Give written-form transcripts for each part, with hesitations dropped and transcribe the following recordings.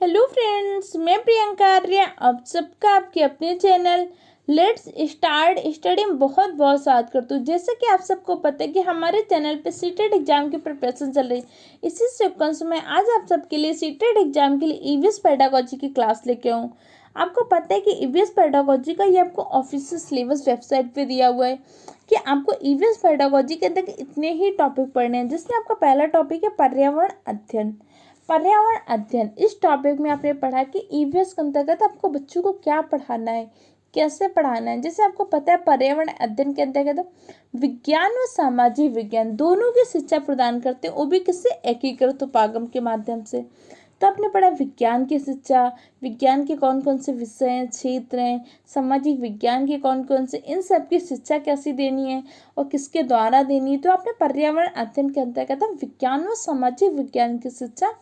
Hello friends, मैं प्रियंका आर्या आप सबका आपके अपने चैनल लेट्स स्टार्ट स्टडी में बहुत बहुत स्वागत करती हूँ। जैसे कि आप सबको पता है कि हमारे चैनल पे सीटेट एग्जाम की प्रिपरेशन चल रही है। इसी सिक्वेंस में आज आप सबके लिए सीटेट एग्जाम के लिए ईवीएस पेडागोजी की क्लास लेके आऊँ। आपको पता है कि ईवीएस पेडागोजी का ये आपको ऑफिशियल सिलेबस वेबसाइट पे दिया हुआ है कि आपको ईवीएस पेडागोजी के अंदर इतने ही टॉपिक पढ़ने हैं, जिसमें आपका पहला टॉपिक है पर्यावरण अध्ययन। पर्यावरण अध्ययन इस टॉपिक में आपने पढ़ा कि ईवीएस के अंतर्गत आपको बच्चों को क्या पढ़ाना है, कैसे पढ़ाना है। जैसे आपको पता है पर्यावरण अध्ययन के अंतर्गत विज्ञान व सामाजिक विज्ञान दोनों की शिक्षा प्रदान करते हैं, वो भी किससे, एकीकृत उपागम के माध्यम से। तो आपने पढ़ा विज्ञान की शिक्षा, विज्ञान के कौन कौन से विषय हैं, क्षेत्र हैं, सामाजिक विज्ञान के कौन कौन से, इन सब की शिक्षा कैसी देनी है और किसके द्वारा देनी है। तो आपने पर्यावरण अध्ययन के अंतर्गत विज्ञान व सामाजिक विज्ञान की शिक्षा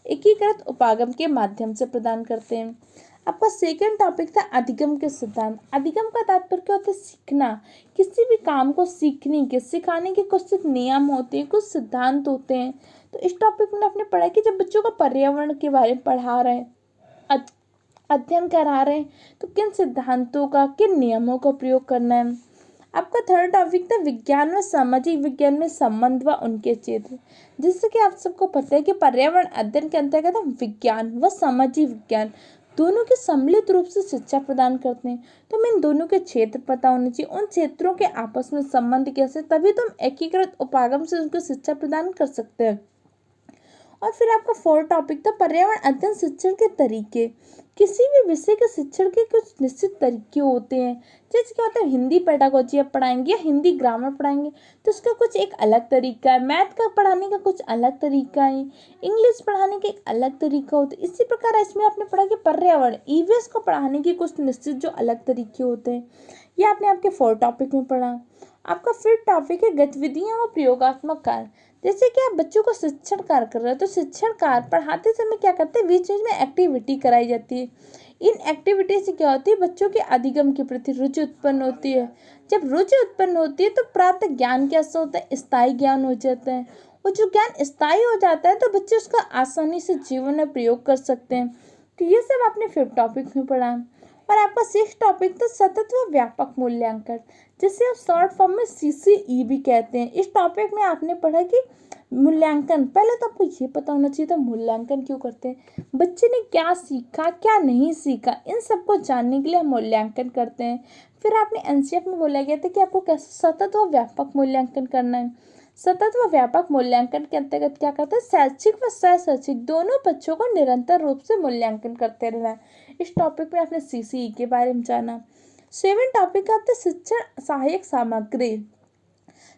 एकीकृत उपागम के माध्यम से प्रदान करते हैं। आपका सेकंड टॉपिक था अधिगम के सिद्धांत। अधिगम का तात्पर्य क्या होता है, सीखना। किसी भी काम को सीखने के, सिखाने के कुछ नियम होते हैं, कुछ सिद्धांत होते हैं। तो इस टॉपिक में आपने पढ़ा कि जब बच्चों को पर्यावरण के बारे में पढ़ा रहे हैं, अध्ययन करा रहे हैं, तो किन सिद्धांतों का, किन नियमों का प्रयोग करना है। आपका थर्ड टॉपिक था विज्ञान व सामाजिक विज्ञान में संबंध व उनके क्षेत्र। जिससे कि आप सबको पता है कि पर्यावरण अध्ययन के अंतर्गत हम विज्ञान व सामाजिक विज्ञान दोनों के सम्मिलित रूप से शिक्षा प्रदान करते हैं। तो हमें इन दोनों के क्षेत्र पता होने चाहिए, उन क्षेत्रों के आपस में संबंध कैसे, तभी तो हम एकीकृत उपागम से उनको शिक्षा प्रदान कर सकते हैं। और फिर आपका फोर्थ टॉपिक था पर्यावरण अध्ययन शिक्षण के तरीके। किसी भी विषय के शिक्षण के कुछ निश्चित तरीके होते हैं। जैसे क्या होता है, हिंदी पेडागोजी आप पढ़ाएंगे या हिंदी ग्रामर पढ़ाएंगे तो उसका कुछ एक अलग तरीका है, मैथ का पढ़ाने का कुछ अलग तरीका है, इंग्लिश पढ़ाने का एक अलग तरीका होता है। इसी प्रकार इसमें आपने पढ़ा कि पर्यावरण ईवीएस को पढ़ाने के कुछ निश्चित जो अलग तरीके होते हैं, ये आपने आपके फोर्थ टॉपिक में पढ़ा। आपका फिफ्थ टॉपिक है गतिविधियां व प्रयोगात्मक कार्य। जैसे कि आप बच्चों को शिक्षण कार्य कर रहे हो तो शिक्षण कार्य पढ़ाते समय क्या करते हैं, बीच बीच में एक्टिविटी कराई जाती है। इन एक्टिविटी से क्या होती है, बच्चों के अधिगम के प्रति रुचि उत्पन्न होती है। जब रुचि उत्पन्न होती है तो प्राप्त ज्ञान कैसा होता है, स्थायी ज्ञान हो जाता है। और जो ज्ञान स्थायी हो जाता है तो बच्चे उसका आसानी से जीवन में प्रयोग कर सकते हैं। तो ये सब आपने फिफ्थ टॉपिक में पढ़ा। और आपका सिक्स टॉपिक था सतत व व्यापक मूल्यांकन, जिसे आप शॉर्ट फॉर्म में सीसीई भी कहते हैं। इस टॉपिक में आपने पढ़ा कि मूल्यांकन, पहले तो आपको ये पता होना चाहिए था मूल्यांकन क्यों करते हैं, बच्चे ने क्या सीखा क्या नहीं सीखा, इन सबको जानने के लिए हम मूल्यांकन करते हैं। फिर आपने एनसीएफ में बोला गया था कि आपको कैसे सतत व व्यापक मूल्यांकन करना है। सतत व व्यापक मूल्यांकन के अंतर्गत क्या करते हैं, शैक्षिक व सह-शैक्षिक दोनों बच्चों को निरंतर रूप से मूल्यांकन करते रहना है। इस टॉपिक में आपने सीसीई के बारे में जाना। सेवन टॉपिक आता है शिक्षण सहायक सामग्री।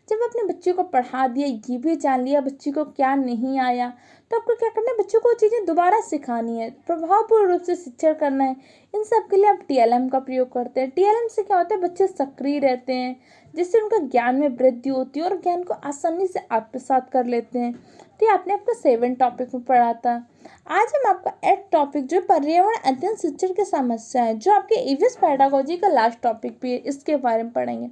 जब आपने बच्चे को पढ़ा दिया, ये भी जान लिया बच्चे को क्या नहीं आया, तो आपको क्या करना है, बच्चों को चीज़ें दोबारा सिखानी है, प्रभावपूर्ण रूप से शिक्षण करना है। इन सब के लिए आप टीएलएम का प्रयोग करते हैं। टीएलएम से क्या होता है, बच्चे सक्रिय रहते हैं, जिससे उनका ज्ञान में वृद्धि होती है और ज्ञान को आसानी से आत्मसात कर लेते हैं। तो ये आपने आपका सेवन टॉपिक में पढ़ा था। आज हम आपका एट टॉपिक जो पर्यावरण अध्ययन शिक्षण की समस्या है, जो आपके ईवीएस पेडागोजी का लास्ट टॉपिक भी है, इसके बारे में पढ़ेंगे।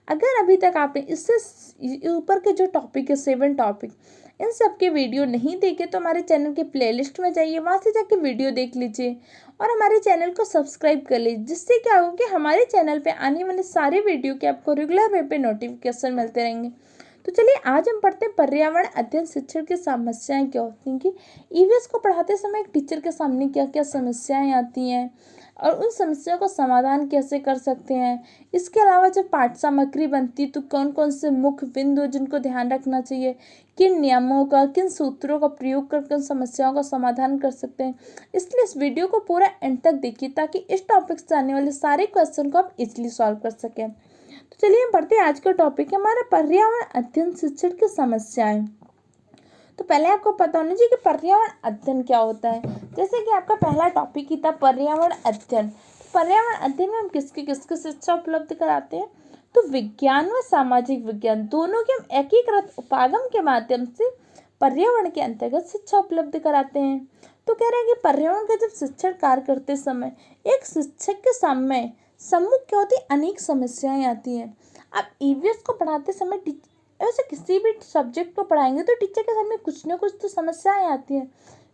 अगर अभी तक आपने इससे ऊपर के जो टॉपिक है, सेवन टॉपिक, इन सब के वीडियो नहीं देखे तो हमारे चैनल के प्लेलिस्ट में जाइए, वहाँ से जाके वीडियो देख लीजिए और हमारे चैनल को सब्सक्राइब कर लीजिए। जिससे क्या होगा कि हमारे चैनल पे आने वाले सारे वीडियो के आपको रेगुलर वे पे नोटिफिकेशन मिलते रहेंगे। तो चलिए आज हम पढ़ते हैं पर्यावरण अध्ययन शिक्षण की समस्याएं क्या होती हैं, कि ईवीएस को पढ़ाते समय एक टीचर के सामने क्या क्या समस्याएं आती हैं और उन समस्याओं का समाधान कैसे कर सकते हैं। इसके अलावा जब पाठ्य सामग्री बनती तो कौन कौन से मुख्य बिंदु जिनको ध्यान रखना चाहिए, किन नियमों का, किन सूत्रों का प्रयोग करके उन समस्याओं का समाधान कर सकते हैं। इसलिए इस वीडियो को पूरा एंड तक देखिए ताकि इस टॉपिक से आने वाले सारे क्वेश्चन को आप इजीली सॉल्व कर सकें। तो चलिए हम पढ़ते हैं। आज का टॉपिक है हमारा पर्यावरण अध्ययन शिक्षण की समस्याएं। तो पहले आपको पता होना चाहिए कि पर्यावरण अध्ययन क्या होता है। जैसे कि आपका पहला टॉपिक ही था पर्यावरण अध्ययन। तो पर्यावरण अध्ययन में हम किसकी किसकी शिक्षा उपलब्ध कराते हैं, तो विज्ञान व सामाजिक विज्ञान दोनों के हम एकीकृत उपागम के माध्यम से पर्यावरण के अंतर्गत शिक्षा उपलब्ध कराते हैं। तो कह रहे हैं कि पर्यावरण का जब शिक्षण कार्य करते समय एक शिक्षक के सामने सम्मुख क्या होती है, अनेक समस्याएं आती हैं। आप ईवीएस को पढ़ाते समय वैसे किसी भी सब्जेक्ट को पढ़ाएंगे तो टीचर के सामने कुछ ना कुछ तो समस्याएं आती हैं।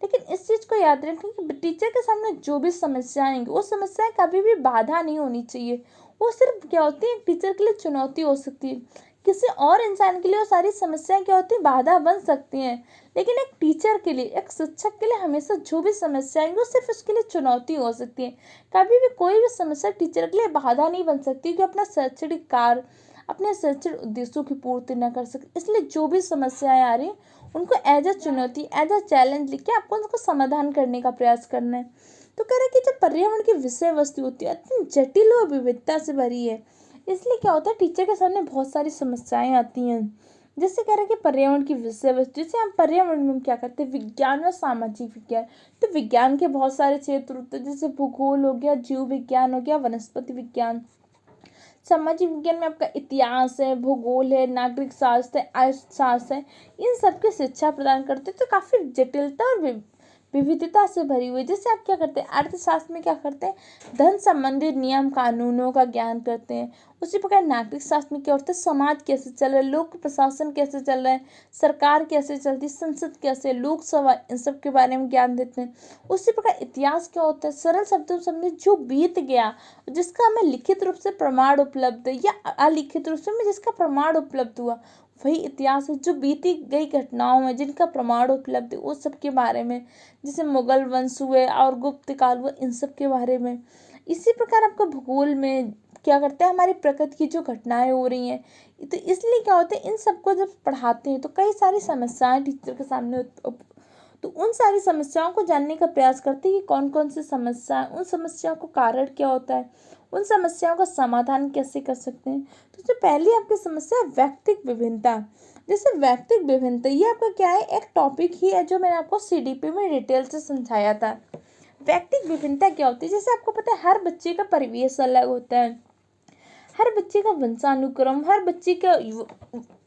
लेकिन इस चीज़ को याद रखें कि टीचर के सामने जो भी समस्याएं आएंगी वो समस्याएं कभी भी बाधा नहीं होनी चाहिए। वो सिर्फ क्या होती है, एक टीचर के लिए चुनौती हो सकती है, किसी और इंसान के लिए वो सारी समस्याएं क्या होती है, बाधा बन सकती हैं। लेकिन एक टीचर के लिए, एक शिक्षक के लिए हमेशा जो भी समस्या आएंगी वो सिर्फ उसके लिए चुनौती हो सकती है। कभी भी कोई भी समस्या टीचर के लिए बाधा नहीं बन सकती कि अपना शैक्षणिक कार्य, अपने शैक्षणिक उद्देश्यों की पूर्ति न कर सके। इसलिए जो भी समस्याएं आ रही हैं उनको एज अ चुनौती, एज अ चैलेंज लेके आपको उनको समाधान करने का प्रयास करना है। तो कह रहे कि जो पर्यावरण की विषय वस्तु होती है अत्यंत जटिल और विविधता से भरी है। इसलिए क्या होता है, टीचर के सामने बहुत सारी समस्याएं आती हैं। जैसे कह रहे कि पर्यावरण की विषय वस्तु, जैसे हम पर्यावरण में हम क्या करते हैं, विज्ञान व सामाजिक विज्ञान। तो विज्ञान के बहुत सारे क्षेत्र होते हैं, जैसे भूगोल हो गया, जीव विज्ञान हो गया, वनस्पति विज्ञान। सामाजिक विज्ञान में आपका इतिहास है, भूगोल है, नागरिक शास्त्र है, अर्थशास्त्र है। इन सबकी शिक्षा प्रदान करते हैं। तो काफ़ी जटिलता और विविधता से भरी हुई। जैसे आप क्या करते हैं, अर्थशास्त्र में क्या करते हैं, धन संबंधित नियम कानूनों का ज्ञान करते हैं। उसी प्रकार नागरिक शास्त्र में क्या होता है, समाज कैसे चल रहा है, लोक प्रशासन कैसे चल रहा है, सरकार कैसे चलती है, संसद कैसे है, लोकसभा, इन सब के बारे में ज्ञान देते हैं। उसी प्रकार इतिहास क्या होता है, सरल शब्दों में समझे जो बीत गया, जिसका हमें लिखित रूप से प्रमाण उपलब्ध है, या अलिखित रूप से जिसका प्रमाण उपलब्ध हुआ, वही इतिहास है। जो बीती गई घटनाओं में जिनका प्रमाण उपलब्ध है उस सब के बारे में, जैसे मुगल वंश हुए और गुप्त काल हुए, इन सब के बारे में। इसी प्रकार आपका भूगोल में क्या करते हैं, हमारी प्रकृति की जो घटनाएं हो रही हैं, तो इसलिए क्या होता है, इन सबको जब पढ़ाते हैं तो कई सारी समस्याएं टीचर के सामने तो उन सारी समस्याओं को जानने का प्रयास करते हैं कि कौन कौन सी समस्या, उन समस्याओं को कारण क्या होता है, उन समस्याओं का समाधान कैसे कर सकते हैं। तो जो पहली आपकी समस्या है व्यक्तिक विभिन्नता। जैसे व्यक्तिक विभिन्नता ये आपका क्या है, एक टॉपिक ही है जो मैंने आपको सीडीपी में डिटेल से समझाया था। व्यक्तिक विभिन्नता क्या होती है, जैसे आपको पता है हर बच्चे का परिवेश अलग होता है, हर बच्चे का वंशानुक्रम, हर बच्चे का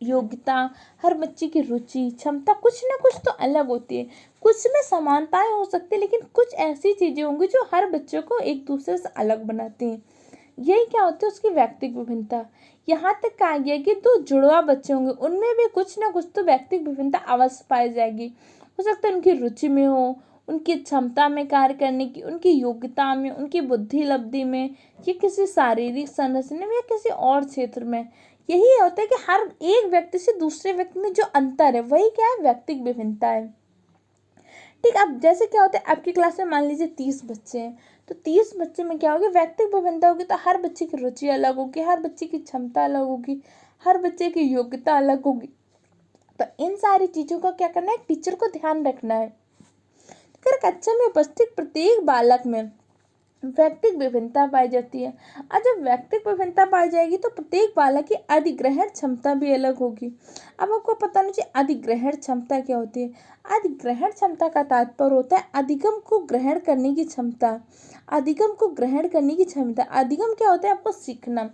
योग्यता, हर बच्चे की रुचि क्षमता कुछ ना कुछ तो अलग होती है। कुछ में समानताएं हो सकती है, लेकिन कुछ ऐसी चीजें होंगी जो हर बच्चे को एक दूसरे से अलग बनाती हैं। यही क्या होता है, उसकी व्यक्तिक विभिन्नता। यहाँ तक कहा गया कि दो जुड़वा बच्चे होंगे, उनमें भी कुछ ना कुछ तो व्यक्तिक विभिन्नता अवश्य पाई जाएगी। हो सकता है उनकी रुचि में हो, उनकी क्षमता में कार्य करने की, उनकी योग्यता में, उनकी बुद्धि लब्धि में, या किसी शारीरिक संरचना में, या किसी और क्षेत्र में। यही होता है कि हर एक व्यक्ति से दूसरे व्यक्ति में जो अंतर है वही क्या है, व्यक्तिक विभिन्नता है। ठीक, अब जैसे क्या होता है, आपकी क्लास में मान लीजिए 30 बच्चे हैं, तो 30 बच्चे में क्या होगी, व्यक्तिक विभिन्नता होगी। तो हर बच्चे की रुचि अलग होगी, हर बच्चे की क्षमता अलग होगी, हर बच्चे की योग्यता अलग होगी। तो इन सारी चीज़ों का क्या करना है, टीचर को ध्यान रखना है। अगर कक्षा में उपस्थित प्रत्येक बालक में व्यक्तिक विभिन्नता पाई जाती है, और जब व्यक्तिक विभिन्नता पाई जाएगी तो प्रत्येक बालक की अधिग्रहण क्षमता भी अलग होगी। अब आपको पता नहीं चाहिए अधिग्रहण क्षमता क्या होती है। अधिग्रहण क्षमता का तात्पर्य होता है अधिगम को ग्रहण करने की क्षमता। अधिगम को ग्रहण करने की क्षमता, अधिगम क्या होता है, आपको सीखना।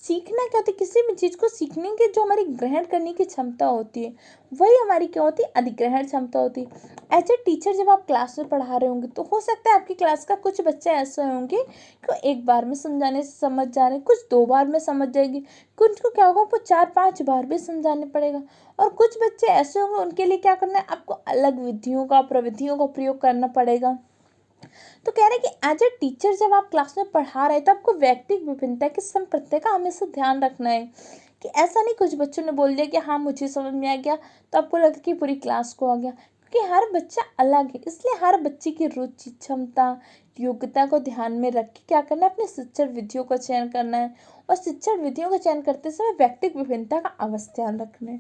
सीखना क्या होता है, किसी भी चीज़ को सीखने की जो हमारी ग्रहण करने की क्षमता होती है वही हमारी क्या होती है, अधिग्रहण क्षमता होती है। एज ए टीचर जब आप क्लास में पढ़ा रहे होंगे तो हो सकता है आपकी क्लास का कुछ बच्चे ऐसे होंगे कि एक बार में समझाने से समझ जा रहे हैं, कुछ 2 बार में समझ जाएगी, कुछ को क्या होगा, आपको 4-5 बार भी समझाने पड़ेगा। और कुछ बच्चे ऐसे होंगे उनके लिए क्या करना है, आपको अलग विधियों का, प्रविधियों का प्रयोग करना पड़ेगा। तो कह रहे हैं कि एज ए टीचर जब आप क्लास में पढ़ा रहे हैं तो आपको व्यक्तिक विभिन्नता के संप्रत्यय का हमेशा ध्यान रखना है। कि ऐसा नहीं कुछ बच्चों ने बोल दिया कि हाँ मुझे समझ में आ गया तो आपको लगा कि पूरी क्लास को आ गया, क्योंकि हर बच्चा अलग है। इसलिए हर बच्चे की रुचि, क्षमता, योग्यता को ध्यान में रख के क्या करना है, अपने शिक्षण विधियों का चयन करना है। और शिक्षण विधियों का चयन करते समय व्यक्तिक विभिन्नता का अवश्य ध्यान रखना है।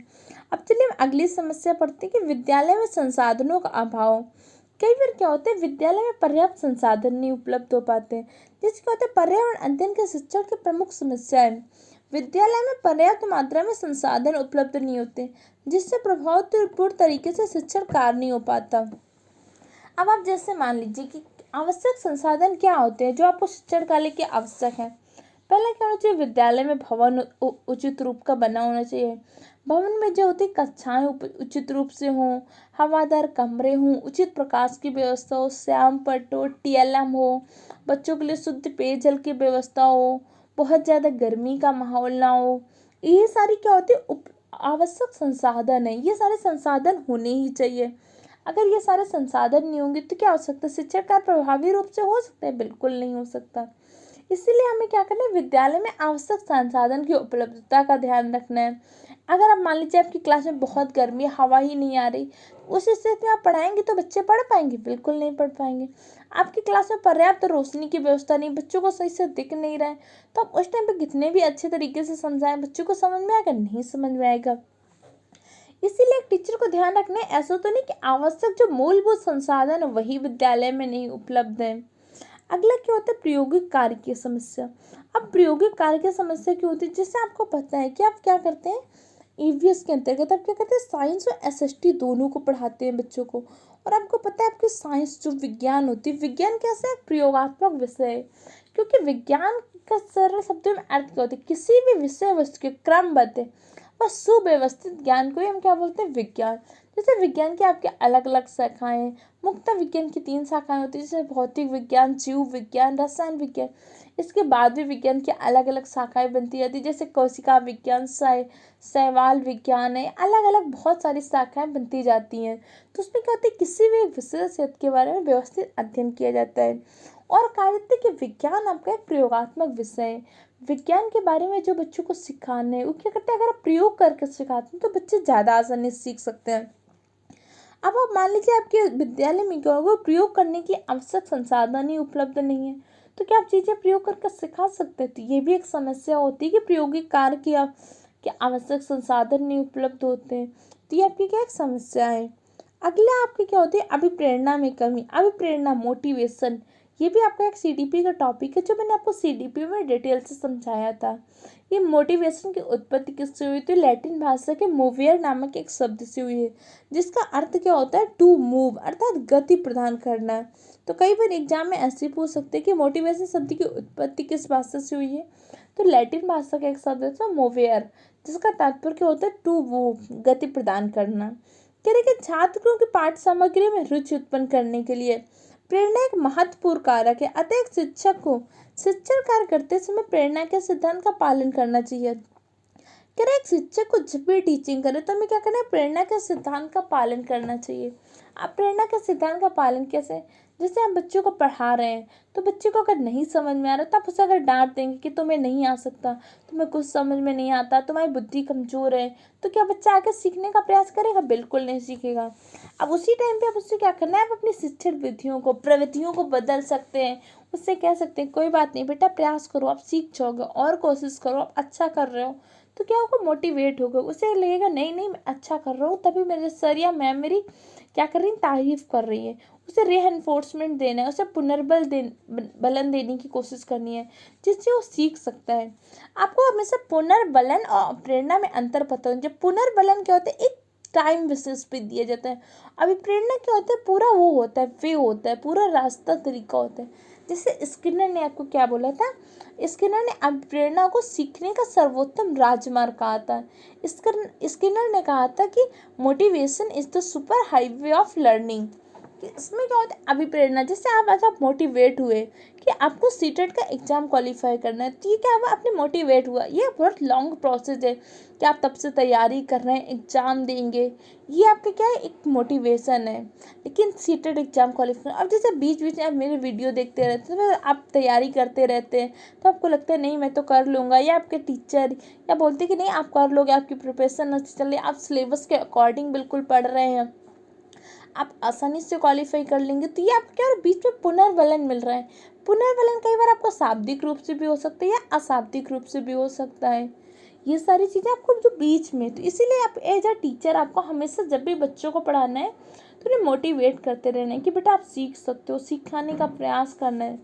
अब चलिए हम अगली समस्या पढ़ते हैं कि विद्यालय में संसाधनों का अभाव। कई बार क्या होता है, विद्यालय में पर्याप्त संसाधन नहीं उपलब्ध हो पाते हैं, जिसके क्या होता है, पर्यावरण अध्ययन के शिक्षण की प्रमुख समस्या है। विद्यालय में पर्याप्त मात्रा में संसाधन उपलब्ध नहीं होते, जिससे प्रभावपूर्ण तरीके से शिक्षण कार्य नहीं हो पाता। अब आप जैसे मान लीजिए कि आवश्यक संसाधन क्या होते हैं जो आपको शिक्षण कार्य के आवश्यक है। पहला क्या होना चाहिए, विद्यालय में भवन उचित रूप का बना होना चाहिए। भवन में जो होती कक्षाएं उचित रूप से हों, हवादार कमरे हों, उचित प्रकाश की व्यवस्था हो, श्याम पट्ट हो, टीएलएम हो, बच्चों के लिए शुद्ध पेयजल की व्यवस्था हो, बहुत ज़्यादा गर्मी का माहौल ना हो। ये सारी क्या होती है, आवश्यक संसाधन है, ये सारे संसाधन होने ही चाहिए। अगर ये सारे संसाधन नहीं होंगे तो क्या हो सकता है, शिक्षण कार्य प्रभावी रूप से हो सकता है? बिल्कुल नहीं हो सकता। इसीलिए हमें क्या करना है, विद्यालय में आवश्यक संसाधन की उपलब्धता का ध्यान रखना है। अगर आप मान लीजिए आपकी क्लास में बहुत गर्मी है, हवा ही नहीं आ रही, उस स्थिति में आप पढ़ाएंगे तो बच्चे पढ़ पाएंगे? बिल्कुल नहीं पढ़ पाएंगे। आपकी क्लास में पर्याप्त रोशनी की व्यवस्था नहीं, बच्चों को सही से दिख नहीं रहा है, तो आप उस टाइम पे कितने भी अच्छे तरीके से समझाएं, बच्चों को समझ में आएगा? नहीं समझ में आएगा। इसीलिए एक टीचर को ध्यान रखना है, ऐसा तो नहीं कि आवश्यक जो मूलभूत संसाधन है वही विद्यालय में नहीं उपलब्ध है। अगला क्या होता है, प्रायोगिक कार्य की समस्या। अब प्रायोगिक कार्य की समस्या क्या होती है, जिससे आपको पता है कि आप क्या करते हैं, ईवीएस के अंतर्गत आप क्या करते हैं, साइंस और एसएसटी दोनों को पढ़ाते हैं बच्चों को। और आपको पता है आपकी साइंस जो विज्ञान होती है, विज्ञान कैसा है, प्रयोगात्मक विषय है। क्योंकि विज्ञान का सरल शब्दों में अर्थ क्या होता है, किसी भी विषय वस्तु के क्रमबद्ध और सुव्यवस्थित ज्ञान को ही हम क्या बोलते हैं, विज्ञान। जैसे विज्ञान की आपके अलग अलग शाखाएं, मुख्यतः विज्ञान की 3 शाखाएं होती है, जैसे भौतिक विज्ञान, जीव विज्ञान, रसायन विज्ञान। इसके बाद भी विज्ञान की अलग अलग शाखाएं बनती जाती है, जैसे कोशिका विज्ञान, शैवाल विज्ञान है, अलग अलग बहुत सारी शाखाएं बनती जाती हैं। तो उसमें क्या होता है, किसी भी विशेष क्षेत्र के बारे में व्यवस्थित अध्ययन किया जाता है। और कार्य कि विज्ञान आपका एक प्रयोगात्मक विषय है। विज्ञान के बारे में जो बच्चों को सिखाना है वो क्या करते हैं, अगर आप प्रयोग करके सिखाते हैं तो बच्चे ज़्यादा आसानी से सीख सकते हैं। अब आप मान लीजिए आपके विद्यालय में क्या होगा, प्रयोग करने की आवश्यक संसाधन ही उपलब्ध नहीं है, तो क्या आप चीज़ें प्रयोग करके सिखा सकते हैं? तो ये भी एक समस्या होती है कि प्रायोगिक कार्य के आवश्यक संसाधन नहीं उपलब्ध होते हैं। तो ये आपकी क्या एक समस्या है। अगला आपकी क्या होती है, अभिप्रेरणा में कमी। अभिप्रेरणा, मोटिवेशन, ये भी आपका एक सीडीपी का टॉपिक है, जो मैंने आपको सीडीपी में डिटेल से समझाया था। ये मोटिवेशन की उत्पत्ति किससे हुई थी, लैटिन भाषा के मूवियर नामक एक शब्द से हुई है, जिसका अर्थ क्या होता है, टू मूव, अर्थात गति प्रदान करना। तो कई बार एग्जाम में ऐसे पूछ सकते हैं कि मोटिवेशन शब्द की उत्पत्ति किस भाषा से हुई है, तो लैटिन भाषा का एक शब्द है मूवियर, जिसका तात्पर्य क्या होता है, टू मूव, गति प्रदान करना। कह रहे कि छात्रों की पाठ्य सामग्री में रुचि उत्पन्न करने के लिए प्रेरणा एक महत्वपूर्ण कारक है, अतः एक शिक्षक को शिक्षण कार्य करते समय प्रेरणा के सिद्धांत का पालन करना चाहिए। कह रहे एक शिक्षक को जब भी टीचिंग करे तो हमें क्या करना है, प्रेरणा के सिद्धांत का पालन करना चाहिए। आप प्रेरणा के सिद्धांत का पालन कैसे, जैसे आप बच्चों को पढ़ा रहे हैं तो बच्चे को अगर नहीं समझ में आ रहा तो आप उसे अगर डांट देंगे कि तुम्हें नहीं आ सकता, तुम्हें कुछ समझ में नहीं आता, तुम्हारी बुद्धि कमजोर है, तो क्या बच्चा आगे सीखने का प्रयास करेगा? बिल्कुल नहीं सीखेगा। अब उसी टाइम पे आप उससे क्या करना है, आप अपनी शिक्षण विधियों को, प्रवृत्तियों को बदल सकते हैं। उससे कह सकते हैं कोई बात नहीं बेटा, प्रयास करो, आप सीख जाओगे, और कोशिश करो, आप अच्छा कर रहे हो। तो क्या होगा, मोटिवेट होगा, उसे लगेगा नहीं नहीं मैं अच्छा कर रहा हूँ, तभी मेरे सर या मैम मेरी क्या कर रही है, तारीफ कर रही है। उसे रीएनफोर्समेंट देना है, उसे बलन देने की कोशिश करनी है, जिससे वो सीख सकता है। आपको हमेशा पुनर्बलन और प्रेरणा में अंतर पता हो। जब पुनर्बलन क्या होता है, एक टाइम विशेष पे दिया जाता है। अभी प्रेरणा क्या होता है, पूरा वो होता है, वे होता है, पूरा रास्ता तरीका होता है। जैसे स्किनर ने आपको क्या बोला था, स्किनर ने प्रेरणा को सीखने का सर्वोत्तम राजमार्ग कहा था। स्किनर ने कहा था कि motivation is the super highway of learning. इसमें क्या होता है, अभिप्रेरणा, जैसे आप मोटिवेट हुए कि आपको सीटेट का एग्जाम क्वालिफाई करना है, तो ये क्या हुआ, आपने मोटिवेट हुआ। ये बहुत लॉन्ग प्रोसेस है कि आप तब से तैयारी कर रहे हैं, एग्जाम देंगे, ये आपका क्या है, एक मोटिवेशन है। लेकिन सीटेट एग्जाम क्वालिफाई, अब जैसे बीच बीच में आप मेरे वीडियो देखते रहते हैं, तो आप तैयारी करते रहते हैं, तो आपको लगता है नहीं मैं तो कर लूँगा, या आपके टीचर या बोलते कि नहीं आप कर लोगे, आपकी प्रिपरेशन अच्छी चल रही है, आप सिलेबस के अकॉर्डिंग बिल्कुल पढ़ रहे हैं, आप आसानी से क्वालिफाई कर लेंगे। तो ये आपको क्या, और बीच में पुनर्बलन मिल रहा है। पुनर्बलन कई बार आपको शाब्दिक रूप से भी हो सकता है या अशाब्दिक रूप से भी हो सकता है। ये सारी चीज़ें आपको जो बीच में, तो इसीलिए आप एज अ टीचर आपको हमेशा जब भी बच्चों को पढ़ाना है तो उन्हें मोटिवेट करते रहना है कि बेटा आप सीख सकते हो, सिखाने का प्रयास करना है।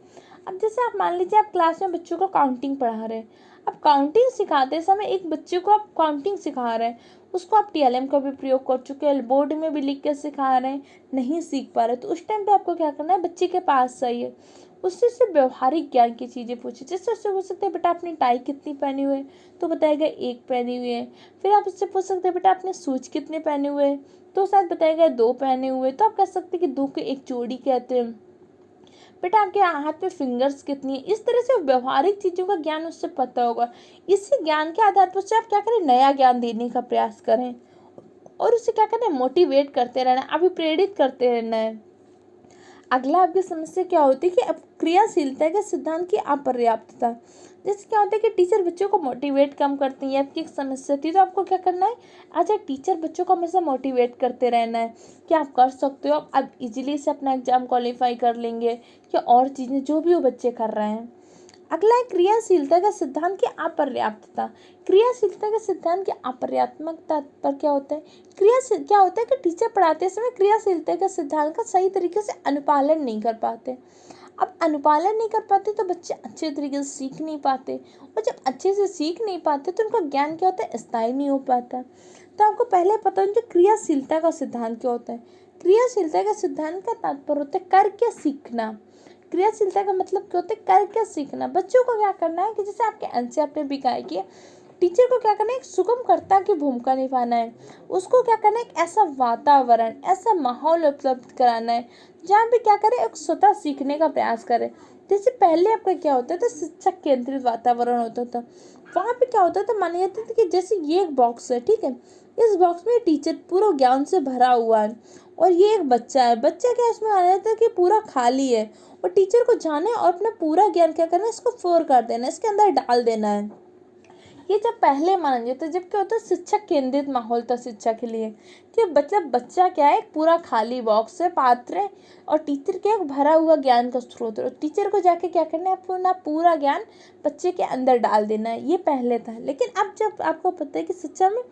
अब जैसे आप मान लीजिए आप क्लास में बच्चों को काउंटिंग पढ़ा रहे हैं, अब काउंटिंग सिखाते समय एक बच्चे को आप काउंटिंग सिखा रहे हैं, उसको आप टीएलएम का भी प्रयोग कर चुके हैं, बोर्ड में भी लिख के सिखा रहे हैं, नहीं सीख पा रहे, तो उस टाइम पे आपको क्या करना है, बच्चे के पास चाहिए, उससे व्यवहारिक ज्ञान की चीज़ें पूछे। जैसे उससे पूछ सकते हैं बेटा आपने टाई कितनी पहनी हुई है, तो बताएगा 1 पहनी हुई है। फिर आप उससे पूछ सकते हैं बेटा आपने शूज कितने पहने हुए हैं, तो शायद बताएगा 2 पहने हुए। तो आप कह सकते हैं कि 2 को एक जोड़ी कहते हैं। बेटा आपके हाथ में फिंगर्स कितनी है। इस तरह से व्यवहारिक चीज़ों का ज्ञान उससे पता होगा। इसी ज्ञान के आधार पर उससे आप क्या करें, नया ज्ञान देने का प्रयास करें। और उसे क्या करना है, मोटिवेट करते रहना है, अभिप्रेरित करते रहना है। अगला आपकी समस्या क्या होती है कि अब क्रियाशीलता के सिद्धांत की अपर्याप्तता। जैसे क्या होता है कि टीचर बच्चों को मोटिवेट कम करती है, आपकी एक समस्या थी, तो आपको क्या करना है, अच्छा टीचर बच्चों को हमेशा मोटिवेट करते रहना है कि आप कर सकते हो, आप इजीली से अपना एग्जाम क्वालिफाई कर लेंगे, या और चीज़ें जो भी वो बच्चे कर रहे हैं। अगला है क्रियाशीलता का सिद्धांत की अपर्याप्तता। क्रियाशीलता के सिद्धांत की अपर्यात्मकता पर क्या होता है, क्या होता है कि टीचर पढ़ाते समय क्रियाशीलता के सिद्धांत का सही तरीके से अनुपालन नहीं कर पाते। अब अनुपालन नहीं कर पाते तो बच्चे अच्छे तरीके से सीख नहीं पाते, और जब अच्छे से सीख नहीं पाते तो उनका ज्ञान क्या होता है, स्थायी नहीं हो पाता। तो आपको पहले पता होना चाहिए क्रियाशीलता का सिद्धांत क्या होता है। क्रियाशीलता का सिद्धांत का तात्पर्य होता है करके सीखना। क्रियाशीलता का मतलब क्या होता है, करके सीखना। बच्चों को क्या करना है कि जैसे आपके अंश आपने भी कहा कि टीचर को क्या करना है, एक सुगमकर्ता की भूमिका निभाना है। उसको क्या करना है, एक ऐसा वातावरण, ऐसा माहौल उपलब्ध कराना है जहाँ पे क्या करे, एक स्वतः सीखने का प्रयास करे। जैसे पहले आपका क्या होता था, शिक्षक केंद्रित वातावरण होता था। वहाँ पे क्या होता था, माना जाता था कि जैसे ये एक बॉक्स है, ठीक है, इस बॉक्स में टीचर पूरा ज्ञान से भरा हुआ है, और ये एक बच्चा है, बच्चा क्या इसमें माना जाता है कि पूरा खाली है, और टीचर को जाना है और अपना पूरा ज्ञान क्या करना है, इसको फोर कर देना है, इसके अंदर डाल देना है। ये जब पहले माना जाता है, जब क्या होता है शिक्षक केंद्रित माहौल था शिक्षा के लिए, कि बच्चा क्या है, एक पूरा खाली बॉक्स है, पात्र है, और टीचर क्या है, भरा हुआ ज्ञान का स्रोत है, और टीचर को जाके क्या करना है, अपना पूरा ज्ञान बच्चे के अंदर डाल देना है। ये पहले था। लेकिन अब जब आपको पता है कि शिक्षा में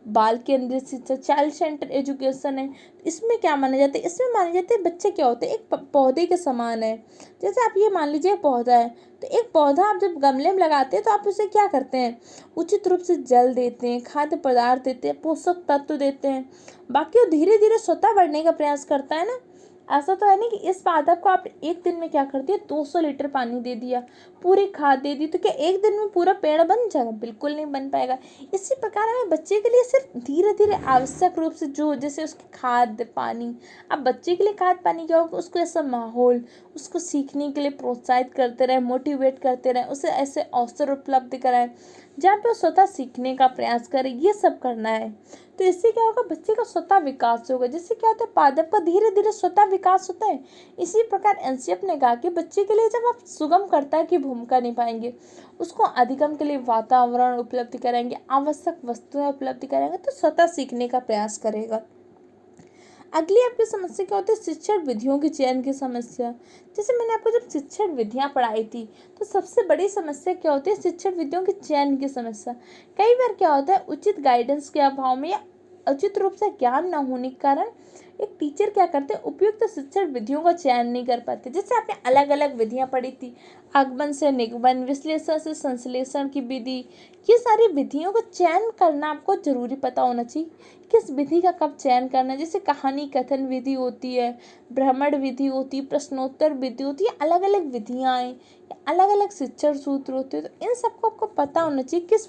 बाल केंद्रित शिक्षा, चाइल्ड सेंटर एजुकेशन है, इसमें क्या माना जाता है, इसमें माना जाता है बच्चे क्या होते हैं, एक पौधे के समान है। जैसे आप ये मान लीजिए पौधा है, तो एक पौधा आप जब गमले में लगाते हैं तो आप उसे क्या करते हैं, उचित रूप से जल देते हैं, खाद्य पदार्थ देते हैं, पोषक तत्व देते हैं, बाकी वो धीरे धीरे स्वतः बढ़ने का प्रयास करता है ना। ऐसा तो है नहीं कि इस पादप को आप एक दिन में क्या कर दिया, 200 लीटर पानी दे दिया, पूरी खाद दे दी, तो क्या एक दिन में पूरा पेड़ बन जाएगा, बिल्कुल नहीं बन पाएगा। इसी प्रकार हमें बच्चे के लिए सिर्फ धीरे धीरे आवश्यक रूप से जो जैसे उसकी खाद पानी, अब बच्चे के लिए खाद पानी क्या होगा, उसको ऐसा माहौल, उसको सीखने के लिए प्रोत्साहित करते रहे, मोटिवेट करते रहे, उसे ऐसे अवसर उपलब्ध कराएं जहाँ पे वो स्वतः सीखने का प्रयास करे, ये सब करना है। तो इससे क्या होगा, बच्चे का स्वतः विकास होगा। जिससे क्या होता है, पादप का धीरे धीरे स्वतः विकास होता है। इसी प्रकार एनसीएफ ने कहा कि बच्चे के लिए जब आप सुगमकर्ता की भूमिका निभाएंगे, उसको अधिगम के लिए वातावरण उपलब्ध कराएंगे, आवश्यक वस्तुएं उपलब्ध कराएंगे, तो स्वतः सीखने का प्रयास करेगा। अगली आपकी समस्या क्या होती है, शिक्षण विधियों के चयन की समस्या। जैसे मैंने आपको जब शिक्षण विधियां पढ़ाई थी, तो सबसे बड़ी समस्या क्या होती है, शिक्षण विधियों के चयन की समस्या। कई बार क्या होता है, उचित गाइडेंस के अभाव में या उचित रूप से ज्ञान न होने के कारण एक टीचर क्या करते हैं, उपयुक्त शिक्षण विधियों का चयन नहीं कर पाते। जैसे आपने अलग अलग विधियां पढ़ी थी, आगमन से निगमन, विश्लेषण से संश्लेषण की विधि, ये सारी विधियों का चयन करना आपको जरूरी पता होना चाहिए, किस विधि का कब चयन करना है। जैसे कहानी कथन विधि होती है, भ्रमण विधि होती है, प्रश्नोत्तर विधि होती है, अलग अलग विधियाँ हैं, अलग अलग शिक्षण सूत्र होते हैं। तो इन सबको आपको पता होना चाहिए किस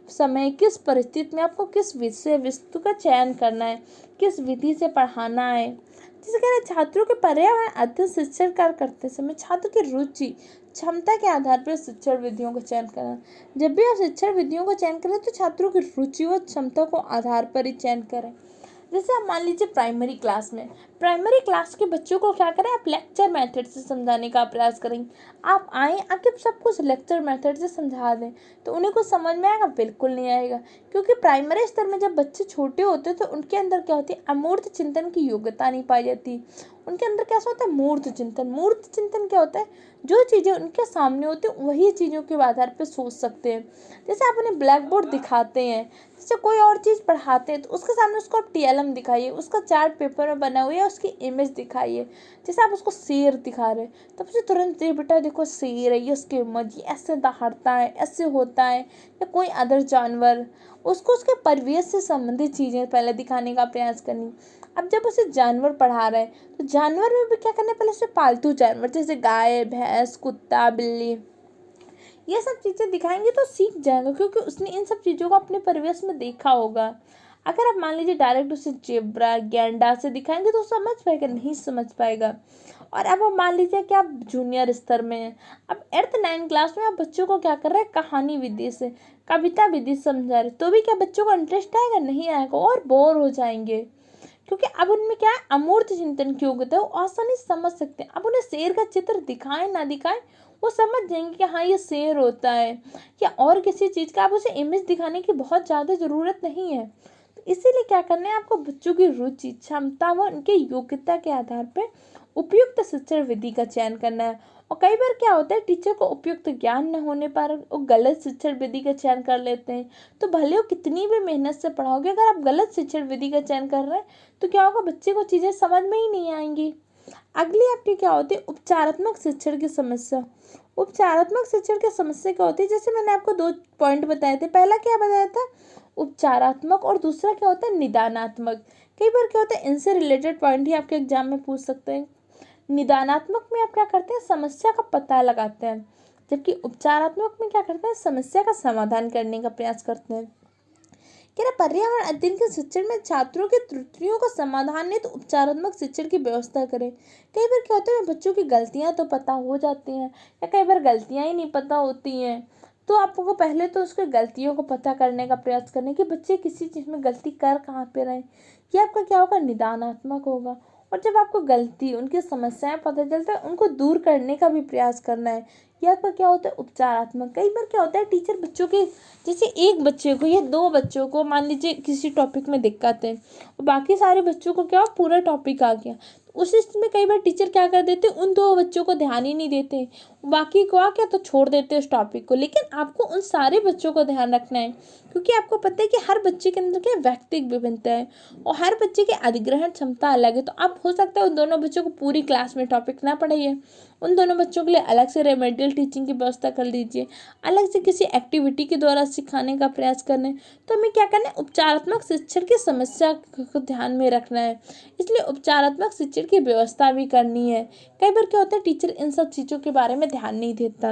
समय, किस परिस्थिति में आपको किस विषय वस्तु का चयन करना है, किस विधि से पढ़ाना है। जैसे कह रहे छात्रों के पर्यावरण अध्ययन शिक्षण कार्य करते समय छात्र की रुचि क्षमता के आधार पर शिक्षण विधियों का चयन करना। जब भी आप शिक्षण विधियों का चयन करें तो छात्रों की रुचि व क्षमता को आधार पर ही चयन करें। जैसे आप मान लीजिए प्राइमरी क्लास के बच्चों को क्या करें, आप लेक्चर मेथड से समझाने का प्रयास करेंगे। आप आए आके सब कुछ लेक्चर मेथड से समझा दें तो उन्हें कुछ समझ में आएगा, बिल्कुल नहीं आएगा। क्योंकि प्राइमरी स्तर में जब बच्चे छोटे होते हैं तो उनके अंदर क्या होती है, अमूर्त चिंतन की योग्यता नहीं पाई जाती। उनके अंदर कैसा होता है, मूर्त चिंतन क्या होता है, जो चीज़ें उनके सामने होती हैं वही चीज़ों के आधार पर सोच सकते हैं। जैसे आप उन्हें ब्लैक बोर्ड दिखाते हैं, जैसे कोई और चीज़ पढ़ाते हैं तो उसके सामने उसको आप टीएलएम दिखाइए, उसका चार्ट पेपर में बना हुआ है उसकी इमेज दिखाइए। जैसे आप उसको शेर दिखा रहे हैं तब उसे तुरंत ये बेटा देखो शेर है, ये उसकी इमेज, ये ऐसे दहाड़ता है, ऐसे होता है, या कोई अदर जानवर, उसको उसके परिवेश से संबंधित चीज़ें पहले दिखाने का प्रयास करनी। अब जब उसे जानवर पढ़ा रहे हैं तो जानवर में भी क्या करना है, पहले उसे पालतू जानवर जैसे गाय भैंस कुत्ता बिल्ली, ये सब चीज़ें दिखाएंगे तो सीख जाएगा, क्योंकि उसने इन सब चीज़ों को अपने परिवेश में देखा होगा। अगर आप मान लीजिए डायरेक्ट उसे जेब्रा गैंडा से दिखाएंगे तो समझ पाएगा, नहीं समझ पाएगा। और अब आप मान लीजिए कि आप जूनियर स्तर में हैं, अब 8th 9th क्लास में आप बच्चों को क्या कर रहे हैं, कहानी विधि से, कविता विधि से समझा रहे, तो भी क्या बच्चों को इंटरेस्ट आएगा? नहीं आएगा, और बोर हो जाएंगे। क्योंकि अब उनमें क्या है, अमूर्त चिंतन की योग्यता है, वो आसानी से समझ सकते हैं। अब उन्हें शेर का चित्र दिखाएं ना दिखाएं, वो समझ जाएंगे कि हाँ ये शेर होता है, या और किसी चीज़ का। आप उसे इमेज दिखाने की बहुत ज़्यादा ज़रूरत नहीं है। तो इसीलिए क्या करना है आपको, बच्चों की रुचि, क्षमता व उनके योग्यता के आधार पर उपयुक्त शिक्षण विधि का चयन करना है। और कई बार क्या होता है, टीचर को उपयुक्त ज्ञान न होने पर वो गलत शिक्षण विधि का चयन कर लेते हैं। तो भले वो कितनी भी मेहनत से पढ़ाओगे, अगर आप गलत शिक्षण विधि का चयन कर रहे हैं तो क्या होगा, बच्चे को चीज़ें समझ में ही नहीं आएंगी। अगली आपकी क्या होती है, उपचारात्मक शिक्षण की समस्या। उपचारात्मक शिक्षण की समस्या क्या होती है, जैसे मैंने आपको 2 पॉइंट बताए थे। पहला क्या बताया था, उपचारात्मक, और दूसरा क्या होता है, निदानात्मक। कई बार क्या होता है, इनसे रिलेटेड पॉइंट ही आपके एग्जाम में पूछ सकते हैं। निदानात्मक में आप क्या करते हैं, समस्या का पता लगाते हैं, जबकि उपचारात्मक में क्या करते हैं, समस्या का समाधान करने का प्रयास करते हैं। कह रहे पर्यावरण अध्ययन के शिक्षण में छात्रों की त्रुटियों का समाधान नहीं तो उपचारात्मक शिक्षण की व्यवस्था करें। कई बार क्या होता है, बच्चों की गलतियां तो पता हो जाती हैं, या कई बार गलतियां ही नहीं पता होती हैं। तो आपको पहले तो उसके गलतियों को पता करने का प्रयास करने कि बच्चे किसी चीज़ में गलती कर कहाँ पे रहे। ये आपका क्या होगा, निदानात्मक होगा। और जब आपको गलती, उनकी समस्याएं पता चलता है, उनको दूर करने का भी प्रयास करना है, ये आपका क्या होता है, उपचारात्मक। कई बार क्या होता है, टीचर बच्चों के, जैसे एक बच्चे को या 2 बच्चों को मान लीजिए किसी टॉपिक में दिक्कत है, और बाकी सारे बच्चों को क्या पूरा टॉपिक आ गया, तो उस स्थिति में कई बार टीचर क्या कर देते, उन 2 बच्चों को ध्यान ही नहीं देते, बाकी को आ क्या तो छोड़ देते उस टॉपिक को। लेकिन आपको उन सारे बच्चों को ध्यान रखना है, क्योंकि आपको पता है कि हर बच्चे के अंदर क्या व्यक्तिगत विभिन्नता है, और हर बच्चे की अधिग्रहण क्षमता अलग है। तो आप हो सकता है उन दोनों बच्चों को पूरी क्लास में टॉपिक ना पढ़ाइए, उन दोनों बच्चों के लिए अलग से रेमेडियल टीचिंग की व्यवस्था कर दीजिए, अलग से किसी एक्टिविटी के द्वारा सिखाने का प्रयास करना है। तो हमें क्या करना है, उपचारात्मक शिक्षण की समस्या को ध्यान में रखना है, इसलिए उपचारात्मक शिक्षण की व्यवस्था भी करनी है। कई बार क्या होता है, टीचर इन सब चीज़ों के बारे में ध्यान नहीं देता।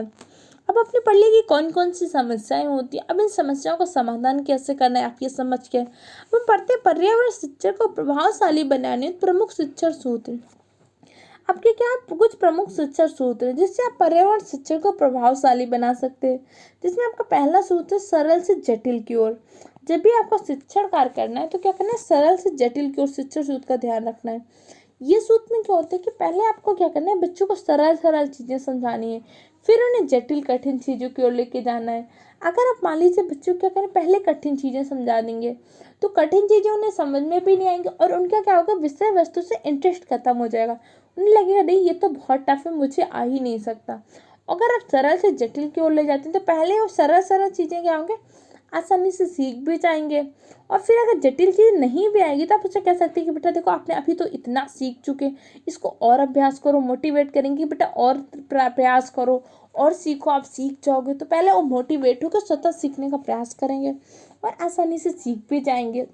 अब आपने पढ़ लिया कि कौन कौन सी समस्याएं होती हैं। अब इन समस्याओं का समाधान कैसे करना है, आप ये समझ के अब हम पढ़ते हैं पर्यावरण शिक्षण को प्रभावशाली बनाने प्रमुख शिक्षण सूत्र। आपके क्या कुछ प्रमुख शिक्षण सूत्र हैं जिससे आप पर्यावरण शिक्षण को प्रभावशाली बना सकते हैं। जिसमें आपका पहला सूत्र है, सरल से जटिल की ओर। जब भी आपको शिक्षण कार्य करना है तो क्या करना है, सरल से जटिल की ओर शिक्षण सूत्र का ध्यान रखना है। ये सूत्र में क्या होता है कि पहले आपको क्या करना है, बच्चों को सरल सरल चीज़ें समझानी है, फिर उन्हें जटिल कठिन चीज़ों की ओर लेके जाना है। अगर आप मान लीजिए बच्चों को क्या करें, पहले कठिन चीज़ें समझा देंगे तो कठिन चीज़ें उन्हें समझ में भी नहीं आएंगी, और उनका क्या होगा, विषय वस्तु से इंटरेस्ट खत्म हो जाएगा। उन्हें लगेगा नहीं ये तो बहुत टफ है, मुझे आ ही नहीं सकता। अगर आप सरल से जटिल की ओर ले जाते हैं तो पहले वो सरल सरल चीज़ें क्या होंगे, आसानी से सीख भी जाएंगे। और फिर अगर जटिल चीज़ नहीं भी आएगी तो आप उससे कह सकते हैं कि बेटा देखो आपने अभी तो इतना सीख चुके, इसको और अभ्यास करो, मोटिवेट करेंगे बेटा और प्रयास करो और सीखो, आप सीख जाओगे। तो पहले वो मोटिवेट होकर स्वतः सीखने का प्रयास करेंगे और आसानी से सीख भी जाएंगे।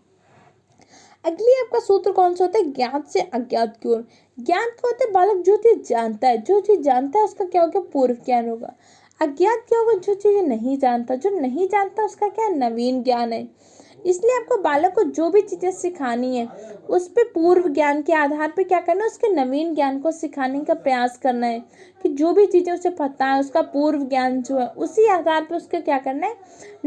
अगली आपका सूत्र कौन सा होता है, ज्ञात से अज्ञात की ओर। ज्ञान क्या होता है, बालक जो चीज जानता है, जो चीज जानता है उसका क्या होगा, पूर्व ज्ञान होगा। अज्ञात क्या होगा, जो चीज नहीं जानता, जो नहीं जानता उसका क्या नवीन ज्ञान है। इसलिए आपको बालक को जो भी चीजें सिखानी है उस पे पूर्व ज्ञान के आधार पे क्या करना है, उसके नवीन ज्ञान को सिखाने का प्रयास करना है। कि जो भी चीजें उसे पता है उसका पूर्व ज्ञान जो है उसी आधार पे उसके क्या करना है,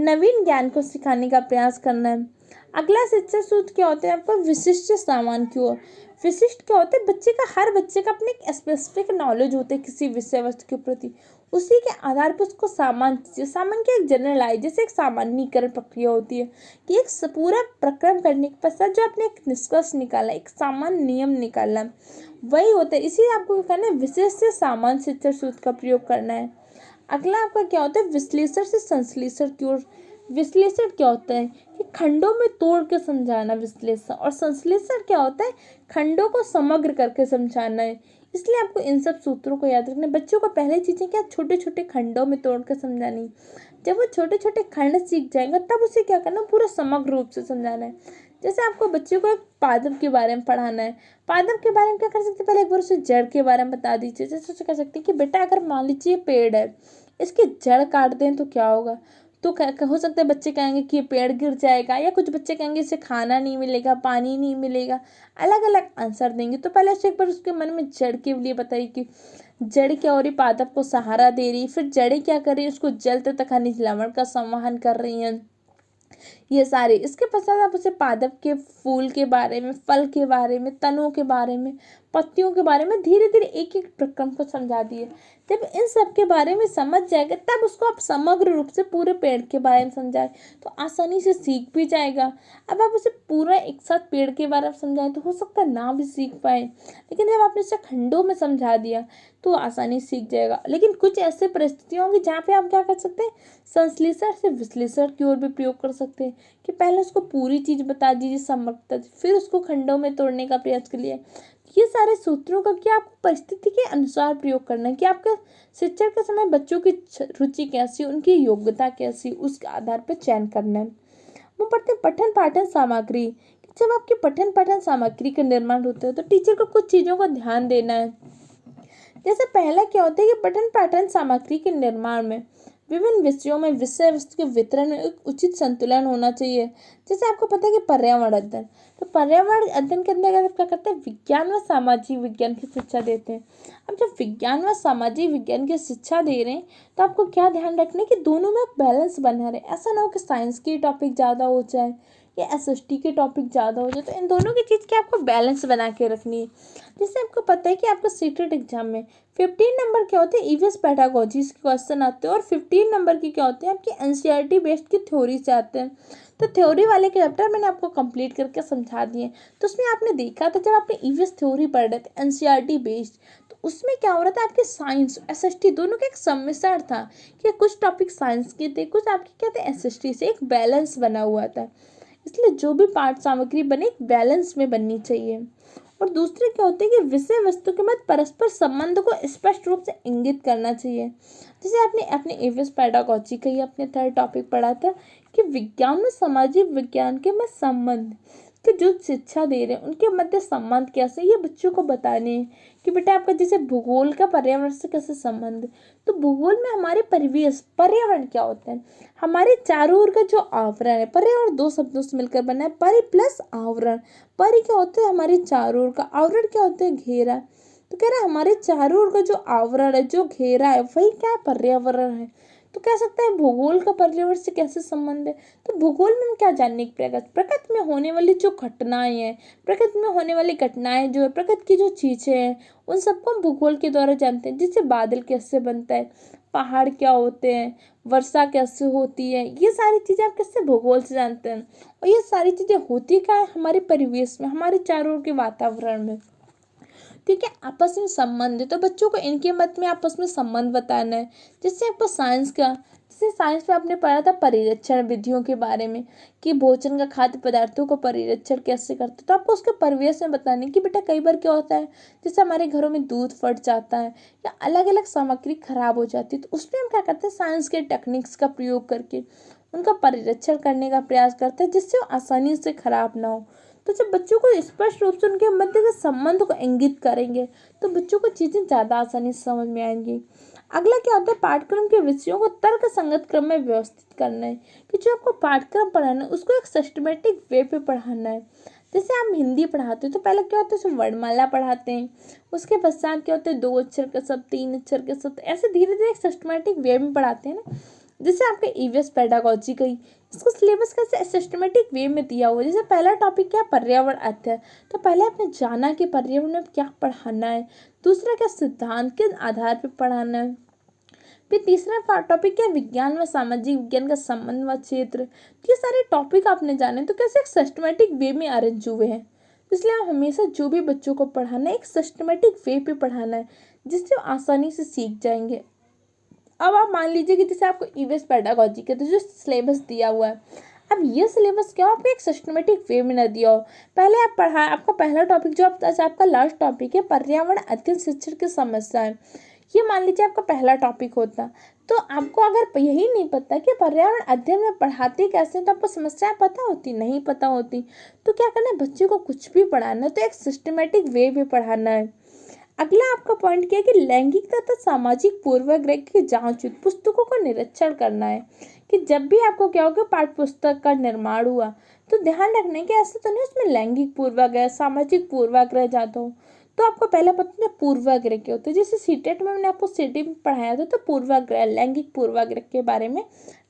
नवीन ज्ञान को सिखाने का प्रयास करना है। अगला शिक्षा सूत्र क्या होता है आपका, विशिष्ट सामान की ओर। विशिष्ट क्या होता है, बच्चे का, हर बच्चे का अपने एक स्पेसिफिक नॉलेज होते हैं किसी विषय वस्तु के प्रति, उसी के आधार पर उसको सामान के एक जनरलाइज, जैसे एक सामान्यीकरण प्रक्रिया होती है कि एक पूरा प्रक्रम करने के पश्चात जो आपने एक निष्कर्ष निकाला, एक सामान्य नियम निकाला, वही होता है। इसी आपको क्या करना है, विशेष से सामान्य शिक्षा सूत्र का प्रयोग करना है। अगला आपका क्या होता है, विश्लेषण से संश्लेषण की ओर। विश्लेषण क्या होता है कि खंडों में तोड़ के समझाना विश्लेषण, और संश्लेषण क्या होता है, खंडों को समग्र करके समझाना है। इसलिए आपको इन सब सूत्रों को याद रखना है। बच्चों को पहले चीज़ें क्या, छोटे छोटे खंडों में तोड़ कर समझानी। जब वो छोटे छोटे खंड सीख जाएंगे तब उसे क्या करना, पूरा समग्र रूप से समझाना है। जैसे आपको बच्चे को एक पादप के बारे में पढ़ाना है, पादप के बारे में क्या कर सकते हैं, पहले एक बार उसे जड़ के बारे में बता दीजिए। जैसे उसे कह सकते हैं कि बेटा अगर मान लीजिए पेड़ है, इसकी जड़ काट दें तो क्या होगा, तो हो सकता है बच्चे कहेंगे कि ये पेड़ गिर जाएगा, या कुछ बच्चे कहेंगे इसे खाना नहीं मिलेगा, पानी नहीं मिलेगा। अलग अलग आंसर देंगे। तो पहले एक बार उसके मन में जड़ के लिए बताइए कि जड़ क्या हो रही, पादप को सहारा दे रही, फिर जड़ें क्या कर रही है, उसको जल तथा खनिज लवण का संवहन कर रही हैं, ये सारे। इसके पश्चात आप उसे पादप के फूल के बारे में, फल के बारे में, तनों के बारे में, पत्तियों के बारे में धीरे धीरे एक एक प्रक्रम को समझा दिए। जब इन सब के बारे में समझ जाएगा तब उसको आप समग्र रूप से पूरे पेड़ के बारे में समझाए तो आसानी से सीख भी जाएगा। अब आप उसे पूरा एक साथ पेड़ के बारे में समझाएं तो हो सकता है ना भी सीख पाए, लेकिन जब आपने उसे खंडों में समझा दिया तो आसानी सीख जाएगा। लेकिन कुछ ऐसे परिस्थितियाँ होंगी जहाँ पे आप क्या कर सकते हैं, संश्लेषण से विश्लेषण की ओर भी प्रयोग कर सकते हैं कि पहले उसको पूरी चीज़ बता दीजिए समग्रता, फिर उसको खंडों में तोड़ने का प्रयास करिए। ये सारे सूत्रों का क्या आपको परिस्थिति के अनुसार प्रयोग करना है कि आपका शिक्षण के समय बच्चों की रुचि कैसी, उनकी योग्यता कैसी, उसके आधार पर चयन करना है। वो पढ़ते पठन पाठन सामग्री। जब आपकी पठन पाठन सामग्री का निर्माण होता है तो टीचर को कुछ चीज़ों का ध्यान देना है। जैसे पहला क्या होता है कि पठन पाठन सामग्री के निर्माण में विभिन्न विषयों में विषय वस्तु के वितरण में एक उचित संतुलन होना चाहिए। जैसे आपको पता है कि पर्यावरण अध्ययन, तो पर्यावरण अध्ययन के अंदर क्या करते हैं, विज्ञान व सामाजिक विज्ञान की शिक्षा देते हैं। अब जब विज्ञान व सामाजिक विज्ञान की शिक्षा दे रहे हैं तो आपको क्या ध्यान रखना है कि दोनों में एक बैलेंस बना रहे। ऐसा ना हो कि साइंस की टॉपिक ज़्यादा हो जाए या एसएसटी के टॉपिक ज़्यादा हो जाए, तो इन दोनों की चीज़ की आपको बैलेंस बना के रखनी है। जैसे आपको पता है कि आपका सीटेट एग्जाम में 15 नंबर क्या होते हैं, ईवीएस पेडागोजी के क्वेश्चन आते हैं, और 15 नंबर की क्या होते हैं, आपकी एनसीईआरटी बेस्ड की थ्योरी से आते हैं। तो थ्योरी वाले के चैप्टर मैंने आपको कंप्लीट करके समझा दिए। तो उसमें आपने देखा था जब आपने ईवीएस थ्योरी पढ़ रहे थे एनसीईआरटी बेस्ड, तो उसमें क्या हो रहा था, आपके साइंस एसएसटी दोनों का एक सम्मिश्रण था कि कुछ टॉपिक साइंस के थे, कुछ आपके क्या थे एसएसटी से, एक बैलेंस बना हुआ था। इसलिए जो भी पाठ सामग्री बने एक बैलेंस में बननी चाहिए। और दूसरे क्या होते हैं कि विषय वस्तु के मध्य परस्पर संबंध को स्पष्ट रूप से इंगित करना चाहिए। जैसे आपने अपने एवियस पेडागोजी का ही अपने थर्ड टॉपिक पढ़ा था कि विज्ञान में सामाजिक विज्ञान के में संबंध कि जो शिक्षा दे रहे हैं उनके मध्य संबंध कैसे, ये बच्चों को बताने हैं कि बेटा आपका जैसे भूगोल का पर्यावरण से कैसे संबंध, तो भूगोल में हमारे परिवेश पर्यावरण क्या होता है, हमारे चारों ओर का जो आवरण है, पर्यावरण दो शब्दों से मिलकर बना है, परि प्लस आवरण। परि क्या होता है, हमारे चारों ओर का, आवरण क्या होता है, घेरा। तो कह रहा है हमारे चारों ओर का जो आवरण है, जो घेरा है, वही क्या है, पर्यावरण है। तो कह सकते हैं भूगोल का पर्यावरण से कैसे संबंध है। तो भूगोल में हम क्या जानने की प्रकृति में होने वाली जो घटनाएं हैं, प्रकृति में होने वाली घटनाएं जो है, प्रकृति की जो चीजें हैं, उन सबको हम भूगोल के द्वारा जानते हैं। जैसे बादल कैसे बनता है, पहाड़ क्या होते हैं, वर्षा कैसे होती है, ये सारी चीज़ें आप किससे, भूगोल से जानते हैं। और ये सारी चीज़ें होती क्या है, हमारे परिवेश में, हमारे चारों ओर के वातावरण में। ठीक है, आपस में संबंध है तो बच्चों को इनके मत में आपस में संबंध बताना है। जैसे आपको साइंस का, जैसे साइंस में आपने पढ़ा था परिरक्षण विधियों के बारे में कि भोजन का खाद्य पदार्थों को परिरक्षण कैसे करते, तो आपको उसके परिवेश में बताना है कि बेटा कई बार क्या होता है, जैसे हमारे घरों में दूध फट जाता है या अलग अलग सामग्री खराब हो जाती है, तो उसमें हम क्या करते हैं, साइंस के टेक्निक्स का प्रयोग करके उनका परिरक्षण करने का प्रयास करते हैं जिससे वो आसानी से खराब ना हो। तो जब बच्चों को स्पष्ट रूप से उनके मध्य के संबंध को इंगित करेंगे तो बच्चों को चीज़ें ज़्यादा आसानी से समझ में आएंगी। अगला क्या होता है, पाठ्यक्रम के विषयों को तर्क संगत क्रम में व्यवस्थित करना है कि जो आपको पाठ्यक्रम पढ़ाना है उसको एक सिस्टमेटिक वे पे पढ़ाना है। जैसे आप हिंदी पढ़ाते हो तो पहले क्या होता है, उसमें वर्णमाला पढ़ाते हैं, उसके पश्चात क्या होते हैं 2 अक्षर के शब्द, 3 अक्षर के शब्द, ऐसे धीरे धीरे एक सिस्टमेटिक वे में पढ़ाते हैं ना। जैसे आपके ईवीएस पेडागोजी का ही इसको सिलेबस कैसे सिस्टमेटिक वे में दिया हुआ है। जैसे पहला टॉपिक क्या, पर्यावरण अध्ययन, तो पहले आपने जाना कि पर्यावरण में क्या पढ़ाना है। दूसरा क्या, सिद्धांत के आधार पर पढ़ाना है। फिर तीसरा टॉपिक क्या, विज्ञान व सामाजिक विज्ञान का संबंध व क्षेत्र। ये सारे टॉपिक आपने जाने तो कैसे एक सिस्टमेटिक वे में अरेंज हुए हैं। इसलिए आप हमेशा जो भी बच्चों को पढ़ाना है एक सिस्टमेटिक वे पे पढ़ाना है जिससे वो आसानी से सीख जाएंगे। अब आप मान लीजिए कि जैसे आपको ईवीएस पेडागोजी का तो जो सिलेबस दिया हुआ है, अब ये सिलेबस क्या हो, आपको एक सिस्टमेटिक वे में न दिया हो। पहले आप पढ़ा, आपका पहला टॉपिक जो आपका लास्ट टॉपिक है पर्यावरण अध्ययन शिक्षण की समस्या है, ये मान लीजिए आपका पहला टॉपिक होता, तो आपको अगर यही नहीं पता कि पर्यावरण अध्ययन में पढ़ाते कैसे, तो आपको समस्याएं पता होती, नहीं पता होती, तो क्या करना है, बच्चे को कुछ भी पढ़ाना है तो एक सिस्टमेटिक वे में पढ़ाना है। अगला आपका पॉइंट क्या है कि लैंगिक तथा सामाजिक पूर्वाग्रह की जांच पुस्तकों का निरीक्षण करना है कि जब भी आपको क्या होगा पाठ्य पुस्तक का निर्माण हुआ तो ध्यान रखना कि ऐसा तो नहीं उसमें लैंगिक पूर्वाग्रह सामाजिक पूर्वाग्रह जाता हो। तो आपको पहला पता है पूर्वाग्रह क्या होता है। जैसे सीटेट में मैंने आपको सीटी में पढ़ाया था तो पूर्वाग्रह लैंगिक पूर्वाग्रह के बारे में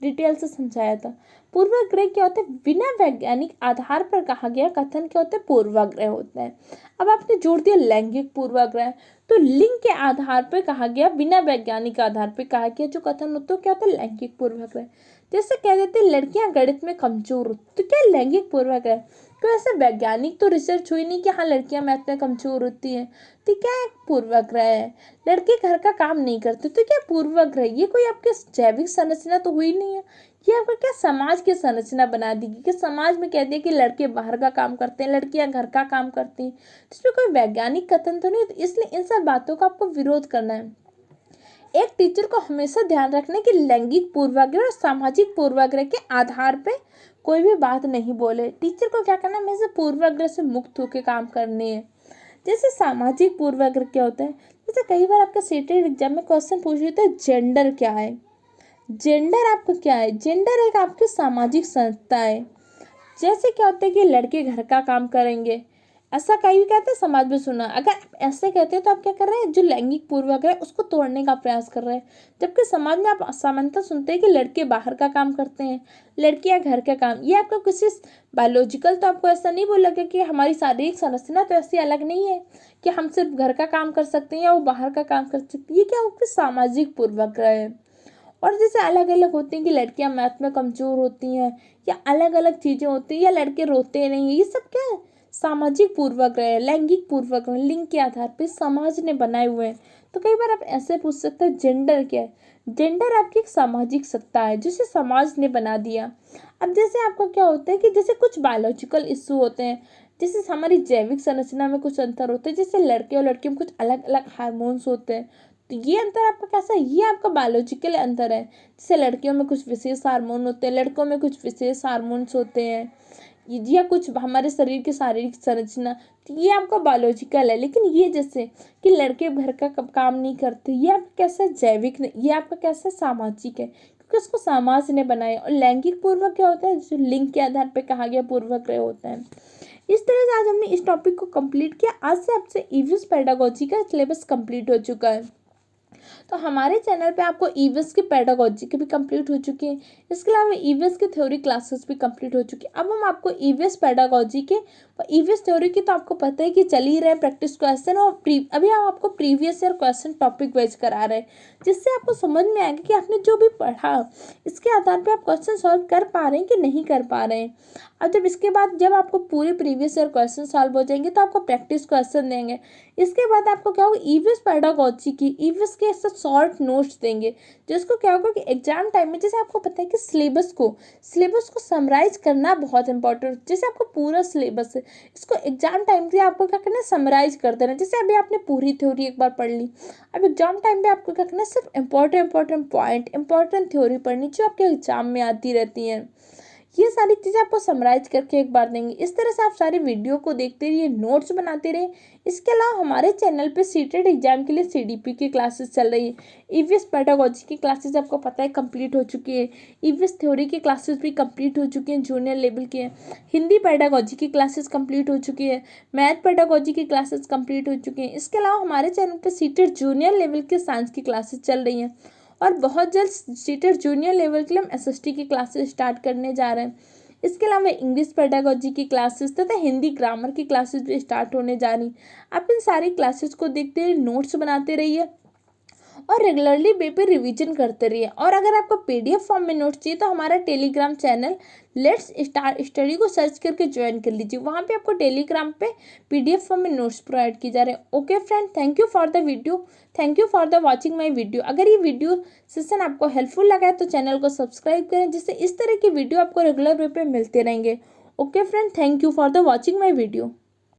डिटेल से समझाया था। पूर्वाग्रह क्या होता है, बिना वैज्ञानिक आधार पर कहा गया कथन क्या होता है, पूर्वाग्रह होता है। अब आपने जोड़ दिया लैंगिक पूर्वाग्रह, तो लिंग के आधार पर कहा गया, बिना वैज्ञानिक आधार पर कहा गया जो कथन होता है क्या होता है, लैंगिक पूर्वाग्रह। जैसे कह देते हैं लड़कियां गणित में कमजोर हो तो क्या लैंगिक पूर्वाग्रह। तो ऐसे वैज्ञानिक तो रिसर्च हुई नहीं कि हाँ लड़कियां मैथ में कमजोर होती हैं, तो क्या एक पूर्वाग्रह है। लड़के घर का काम नहीं करते तो क्या पूर्वाग्रह, ये कोई आपके जैविक संरचना तो हुई नहीं है, ये आपका क्या समाज की संरचना बना दी कि समाज में कह दिया कि लड़के बाहर का काम करते हैं लड़कियां घर का काम करती हैं, तो इसमें कोई वैज्ञानिक कथन तो नहीं। तो इसलिए इन सब बातों का आपको विरोध करना है। एक टीचर को हमेशा ध्यान रखना है कि लैंगिक पूर्वाग्रह और सामाजिक पूर्वाग्रह के आधार पे कोई भी बात नहीं बोले। टीचर को क्या करना है, हमेशा पूर्वाग्रह से मुक्त होकर काम करनी है। जैसे सामाजिक पूर्वाग्रह क्या होता है, जैसे कई बार आपका सीटेट एग्जाम में क्वेश्चन पूछ लेते हैं जेंडर क्या है। जेंडर आपका क्या है, जेंडर एक आपकी सामाजिक संस्था है। जैसे क्या होता है कि लड़के घर का काम करेंगे, ऐसा कई भी कहते हैं समाज में सुना। अगर आप ऐसे कहते हैं तो आप क्या कर रहे हैं, जो लैंगिक पूर्वाग्रह है उसको तोड़ने का प्रयास कर रहे हैं। जबकि समाज में आप असमानता सुनते हैं कि लड़के बाहर का काम करते हैं लड़कियां घर का काम, ये आपका किसी बायोलॉजिकल तो आपको ऐसा नहीं बोला गया कि हमारी शारीरिक संरचना तो ऐसी अलग नहीं है कि हम सिर्फ घर का काम कर सकते हैं या वो बाहर का काम कर सकते हैं। ये क्या आपके सामाजिक पूर्वाग्रह है। और जैसे अलग अलग होती हैं कि लड़कियां मैथ में कमजोर होती हैं या अलग अलग चीजें होती हैं या लड़के रोते नहीं हैं, ये सब क्या है, सामाजिक पूर्वाग्रह है। लैंगिक पूर्वाग्रह लिंग के आधार पर समाज ने बनाए हुए हैं। तो कई बार आप ऐसे पूछ सकते हैं जेंडर क्या है, जेंडर आपकी एक सामाजिक सत्ता है जिसे समाज ने बना दिया। अब जैसे आपका क्या होता है कि जैसे कुछ बायोलॉजिकल इशू होते हैं, जैसे हमारी जैविक संरचना में कुछ अंतर होते हैं, जैसे लड़के और लड़कियों में कुछ अलग अलग हार्मोन्स होते हैं, तो ये अंतर आपका कैसा है, ये आपका बायोलॉजिकल अंतर है। जैसे लड़कियों में कुछ विशेष हार्मोन होते हैं, लड़कों में कुछ विशेष हार्मोन्स होते हैं, या कुछ हमारे शरीर की शारीरिक संरचना, तो ये आपका बायोलॉजिकल है। लेकिन ये जैसे कि लड़के घर का काम नहीं करते, ये आपका कैसा जैविक, ये आपका कैसा सामाजिक है क्योंकि उसको समाज ने बनाया। और लैंगिक पूर्वक क्या होता है, जो लिंग के आधार पर कहा गया पूर्वाग्रह होता है। इस तरह से आज हमने इस टॉपिक को कंप्लीट किया। आज से आपसे ईवीएस पेडागोजी का सिलेबस कंप्लीट हो चुका है। तो हमारे चैनल पे आपको ईवीएस की पेडागोजी की भी कंप्लीट हो चुकी है, इसके अलावा ईवीएस की थ्योरी क्लासेस भी कंप्लीट हो चुकी है। अब हम आपको ईवीएस पेडागोजी के ईवीएस थ्योरी की तो आपको पता है कि चल ही रहे प्रैक्टिस क्वेश्चन, और अभी हम आपको previous year question topic wise करा रहे हैं, जिससे आपको समझ में आएगा कि आपने जो भी पढ़ा इसके आधार पर आप क्वेश्चन सॉल्व कर पा रहे हैं कि नहीं कर पा रहे हैं। अब जब इसके बाद जब आपको पूरे प्रीवियस ईयर क्वेश्चन सॉल्व हो जाएंगे तो आपको प्रैक्टिस क्वेश्चन देंगे। इसके बाद आपको क्या होगा, ईवीएस पेडागोजी की ईवीएस के शॉर्ट नोट्स देंगे, जिसको क्या होगा कि एग्जाम टाइम में, जैसे आपको पता है कि सिलेबस को समराइज करना बहुत इंपॉर्टेंट। जैसे आपको पूरा सिलेबस है, इसको एग्जाम टाइम पे आपको क्या करना है, समराइज कर देना। जैसे अभी आपने पूरी थ्योरी एक बार पढ़ ली, अब एग्जाम टाइम पे आपको क्या करना है, सिर्फ इंपॉर्टेंट पॉइंट इंपॉर्टेंट थ्योरी पढ़नी जो आपके एग्जाम में आती रहती हैं। ये सारी चीज़ें आपको समराइज करके एक बार देंगे। इस तरह से आप सारे वीडियो को देखते रहिए, नोट्स बनाते रहिए। इसके अलावा हमारे चैनल पे सीटेट एग्जाम के लिए सीडीपी की क्लासेस चल रही है। ईवीएस पेडागोजी की क्लासेस आपको पता है कंप्लीट हो चुकी है, ईवीएस थ्योरी की क्लासेस भी कंप्लीट हो चुकी हैं, जूनियर लेवल की है। हिंदी पेडागोजी की क्लासेस कंप्लीट हो चुकी है, मैथ पेडागोजी की क्लासेस कंप्लीट हो चुकी हैं। इसके अलावा हमारे चैनल पर सीटेट जूनियर लेवल की साइंस की क्लासेस चल रही हैं, और बहुत जल्द सीटेट जूनियर लेवल के लिए हम एसएसटी की क्लासेस स्टार्ट करने जा रहे हैं। इसके अलावा इंग्लिश पेडागोजी की क्लासेस तथा हिंदी ग्रामर की क्लासेस भी स्टार्ट होने जा रही। आप इन सारी क्लासेस को देखते रहिए, नोट्स बनाते रहिए और रेगुलरली पे रिवीजन करते रहिए। और अगर आपको पीडीएफ फॉर्म में नोट्स चाहिए तो हमारा Telegram channel let's start study को सर्च करके ज्वाइन कर लीजिए, वहाँ पे आपको टेलीग्राम पे पीडीएफ फॉर्म में नोट्स प्रोवाइड की जा रहे हैं। Okay friend, thank you for the video, thank you for the watching my video. अगर ये वीडियो सेशन आपको हेल्पफुल लगा है तो चैनल को सब्सक्राइब करें, जिससे इस तरह की वीडियो आपको रेगुलर वे पे मिलते रहेंगे। Okay friend, thank you for the watching my video.